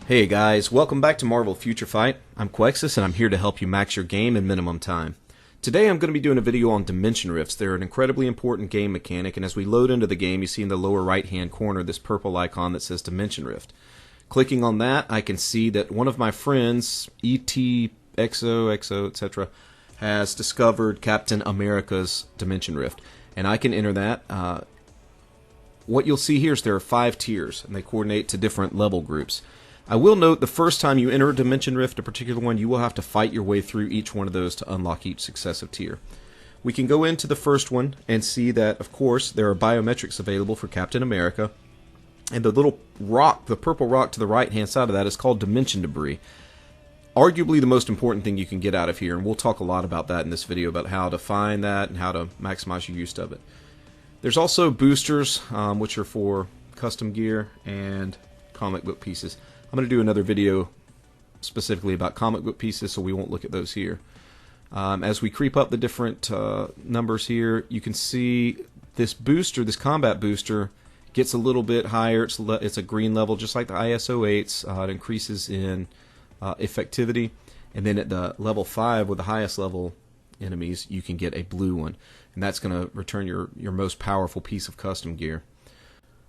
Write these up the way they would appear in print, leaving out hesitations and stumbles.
Hey guys, welcome back to Marvel Future Fight. I'm Quexis and I'm here to help you max your game in minimum time. Today I'm going to be doing a video on dimension rifts. They're an incredibly important game mechanic, and as we load into the game you see in the lower right hand corner this purple icon that says dimension rift. Clicking on that I can see that one of my friends, ETXO, etc., has discovered Captain America's dimension rift, and I can enter that. What you'll see here is there are 5 tiers and they coordinate to different level groups. I will note the first time you enter a Dimension Rift, a particular one, you will have to fight your way through each one of those to unlock each successive tier. We can go into the first one and see that, of course, there are biometrics available for Captain America. And the little rock, the purple rock to the right-hand side of that is called Dimension Debris. Arguably the most important thing you can get out of here, and we'll talk a lot about that in this video, about how to find that and how to maximize your use of it. There's also boosters, which are for custom gear and comic book pieces. I'm going to do another video specifically about comic book pieces, so we won't look at those here. As we creep up the different numbers here, you can see this booster, this combat booster, gets a little bit higher. It's a green level, just like the ISO 8s. It increases in effectivity. And then at the level 5, with the highest level enemies, you can get a blue one. And that's going to return your most powerful piece of custom gear.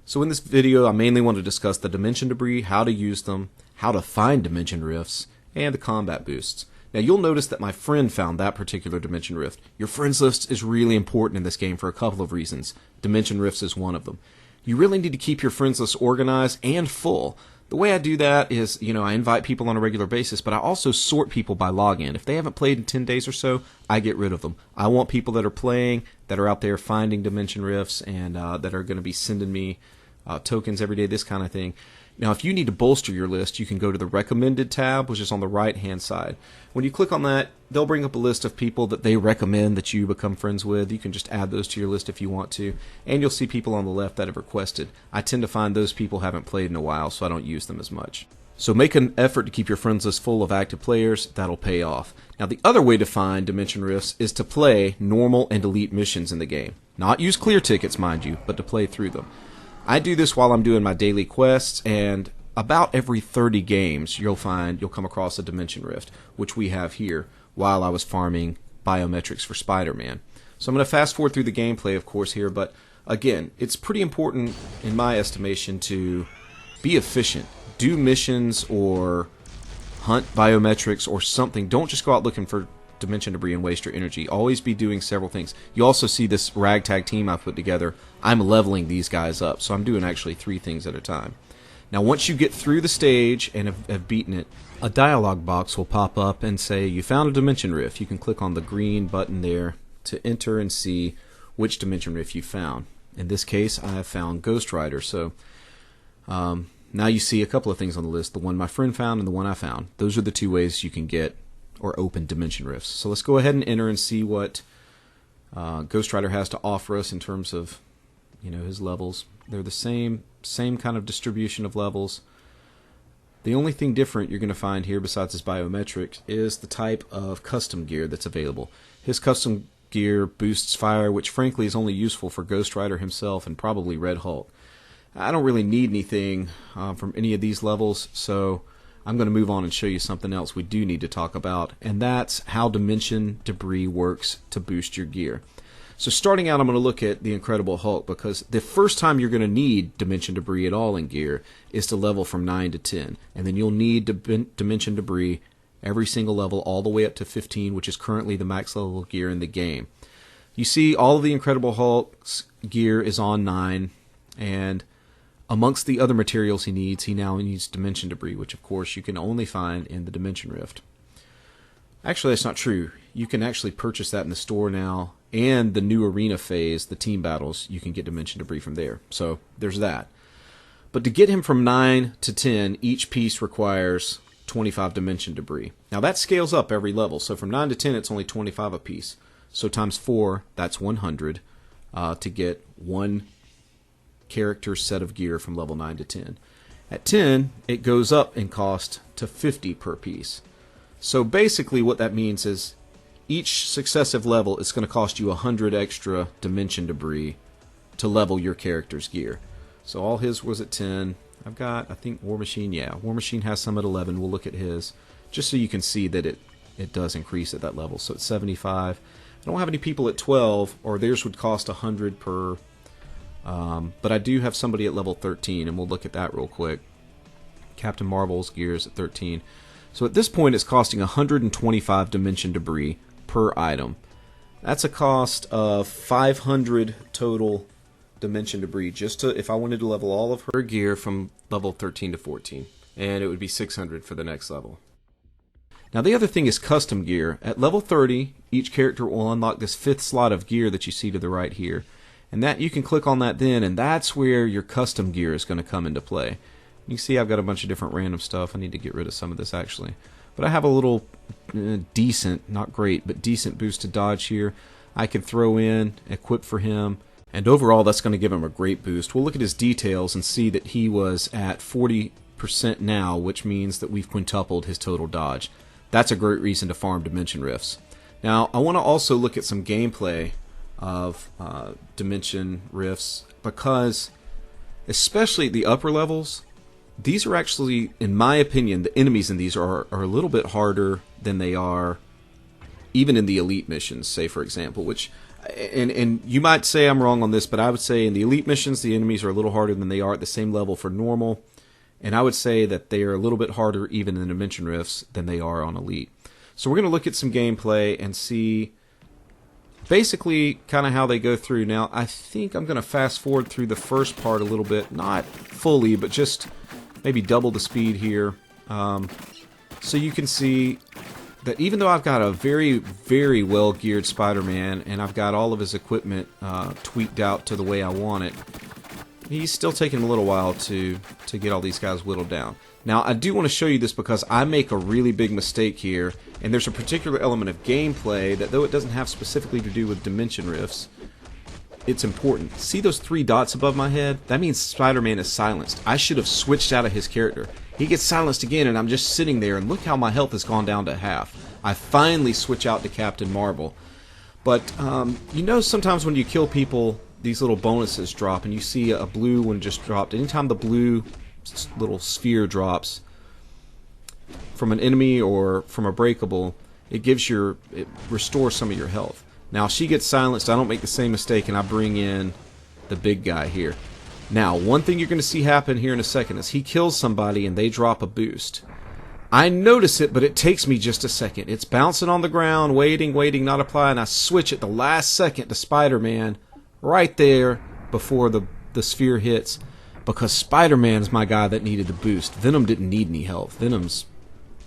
So in this video, I mainly want to discuss the Dimension Debris, how to use them, how to find Dimension Rifts, and the combat boosts. Now you'll notice that my friend found that particular Dimension Rift. Your friends list is really important in this game for a couple of reasons. Dimension Rifts is one of them. You really need to keep your friends list organized and full. The way I do that is, I invite people on a regular basis, but I also sort people by login. If they haven't played in 10 days or so, I get rid of them. I want people that are playing, that are out there finding Dimension Rifts, and that are going to be sending me tokens every day, this kind of thing. Now, if you need to bolster your list, you can go to the Recommended tab, which is on the right-hand side. When you click on that, they'll bring up a list of people that they recommend that you become friends with. You can just add those to your list if you want to. And you'll see people on the left that have requested. I tend to find those people haven't played in a while, so I don't use them as much. So make an effort to keep your friends list full of active players. That'll pay off. Now, the other way to find Dimension Rifts is to play normal and elite missions in the game. Not use clear tickets, mind you, but to play through them. I do this while I'm doing my daily quests, and about every 30 games you'll come across a Dimension Rift, which we have here, while I was farming biometrics for Spider-Man. So I'm going to fast forward through the gameplay, of course, here, but again, it's pretty important, in my estimation, to be efficient. Do missions or hunt biometrics or something. Don't just go out looking for Dimension Debris and waste your energy. Always be doing several things. You also see this ragtag team I put together. I'm leveling these guys up, so I'm doing actually 3 things at a time. Now once you get through the stage and have beaten it, a dialog box will pop up and say you found a Dimension Rift. You can click on the green button there to enter and see which Dimension Rift you found. In this case I have found Ghost Rider, so now you see a couple of things on the list, the one my friend found and the one I found. Those are the 2 ways you can get or open Dimension Rifts. So let's go ahead and enter and see what Ghost Rider has to offer us in terms of his levels. They're the same kind of distribution of levels. The only thing different you're going to find here besides his biometrics is the type of custom gear that's available. His custom gear boosts fire, which frankly is only useful for Ghost Rider himself and probably Red Hulk. I don't really need anything from any of these levels, so I'm going to move on and show you something else we do need to talk about, and that's how Dimension Debris works to boost your gear. So starting out, I'm going to look at the Incredible Hulk, because the first time you're going to need Dimension Debris at all in gear is to level from 9 to 10, and then you'll need Dimension Debris every single level all the way up to 15, which is currently the max level gear in the game. You see all of the Incredible Hulk's gear is on 9, and amongst the other materials he now needs Dimension Debris, which of course you can only find in the Dimension Rift. Actually, that's not true. You can actually purchase that in the store now, and the new arena phase, the team battles, you can get Dimension Debris from there. So there's that. But to get him from 9 to 10, each piece requires 25 Dimension Debris. Now that scales up every level, so from 9 to 10 it's only 25 a piece. So times 4, that's 100 to get one character set of gear from level 9 to 10. At 10, it goes up in cost to 50 per piece. So basically what that means is each successive level is going to cost you 100 extra Dimension Debris to level your character's gear. So all his was at 10. I've got, I think, War Machine. Yeah, War Machine has some at 11. We'll look at his, just so you can see that it does increase at that level. So it's 75. I don't have any people at 12, or theirs would cost 100 per. But I do have somebody at level 13, and we'll look at that real quick. Captain Marvel's gear is at 13. So at this point, it's costing 125 dimension debris per item. That's a cost of 500 total dimension debris, just to, if I wanted to level all of her gear from level 13 to 14, and it would be 600 for the next level. Now the other thing is custom gear. At level 30, each character will unlock this 5th slot of gear that you see to the right here, and that you can click on that then, and that's where your custom gear is going to come into play. You can see I've got a bunch of different random stuff. I need to get rid of some of this actually, but I have a little decent, not great, but decent boost to dodge here. I can throw in, equip for him, and overall that's going to give him a great boost. We'll look at his details and see that he was at 40% now, which means that we've quintupled his total dodge. That's a great reason to farm Dimension Rifts. Now I want to also look at some gameplay of Dimension Rifts, because especially at the upper levels, these are actually, in my opinion, the enemies in these are a little bit harder than they are even in the elite missions, say for example, which, and you might say I'm wrong on this, but I would say in the elite missions the enemies are a little harder than they are at the same level for normal, and I would say that they are a little bit harder even in Dimension Rifts than they are on elite. So we're going to look at some gameplay and see basically kind of how they go through. Now I think I'm going to fast forward through the first part a little bit, not fully, but just maybe double the speed here, so you can see that even though I've got a very, very well geared Spider-Man and I've got all of his equipment tweaked out to the way I want it, he's still taking a little while to get all these guys whittled down. Now I do want to show you this because I make a really big mistake here, and there's a particular element of gameplay that, though it doesn't have specifically to do with Dimension Rifts, it's important. See those 3 dots above my head? That means Spider-Man is silenced. I should have switched out of his character. He gets silenced again, and I'm just sitting there, and look how my health has gone down to half. I finally switch out to Captain Marvel. But you know, sometimes when you kill people, these little bonuses drop, and you see a blue one just dropped. Anytime the blue little sphere drops from an enemy or from a breakable, it restores some of your health. Now she gets silenced, I don't make the same mistake, and I bring in the big guy here. Now one thing you're going to see happen here in a second is he kills somebody and they drop a boost. I notice it, but it takes me just a second. It's bouncing on the ground, waiting, not applying. I switch at the last second to Spider-Man right there before the sphere hits, because Spider-Man is my guy that needed the boost. Venom didn't need any health. Venom's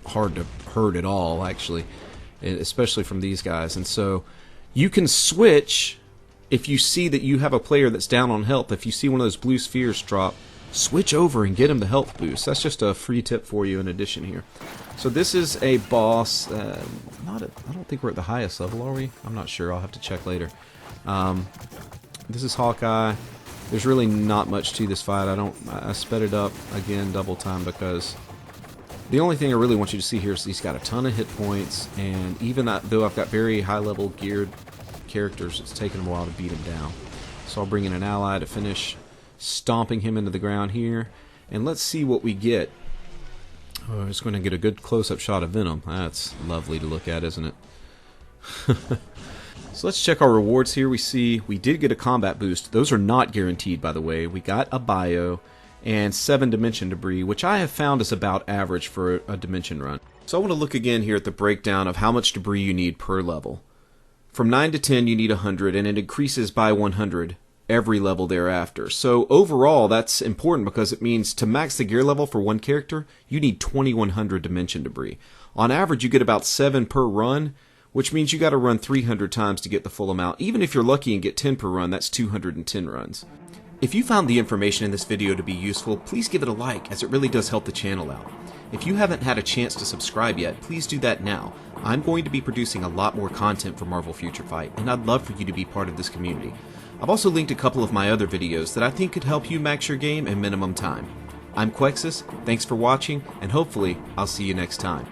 hard to hurt at all, actually, especially from these guys. And so you can switch if you see that you have a player that's down on health. If you see one of those blue spheres drop, switch over and get him the health boost. That's just a free tip for you in addition here. So this is a boss. I don't think we're at the highest level, are we? I'm not sure. I'll have to check later. This is Hawkeye. There's really not much to this fight. I sped it up again double time because the only thing I really want you to see here is he's got a ton of hit points, and even though I've got very high level geared characters, it's taken him a while to beat him down. So I'll bring in an ally to finish stomping him into the ground here, and let's see what we get. Oh, it's going to get a good close-up shot of Venom. That's lovely to look at, isn't it? So let's check our rewards here. We see we did get a combat boost. Those are not guaranteed, by the way. We got a bio and 7 dimension debris, which I have found is about average for a dimension run. So I want to look again here at the breakdown of how much debris you need per level. From 9 to 10 you need 100, and it increases by 100 every level thereafter. So overall that's important because it means to max the gear level for one character you need 2100 dimension debris. On average you get about 7 per run, which means you got to run 300 times to get the full amount. Even if you're lucky and get 10 per run, that's 210 runs. If you found the information in this video to be useful, please give it a like, as it really does help the channel out. If you haven't had a chance to subscribe yet, please do that now. I'm going to be producing a lot more content for Marvel Future Fight, and I'd love for you to be part of this community. I've also linked a couple of my other videos that I think could help you max your game in minimum time. I'm Quexis, thanks for watching, and hopefully I'll see you next time.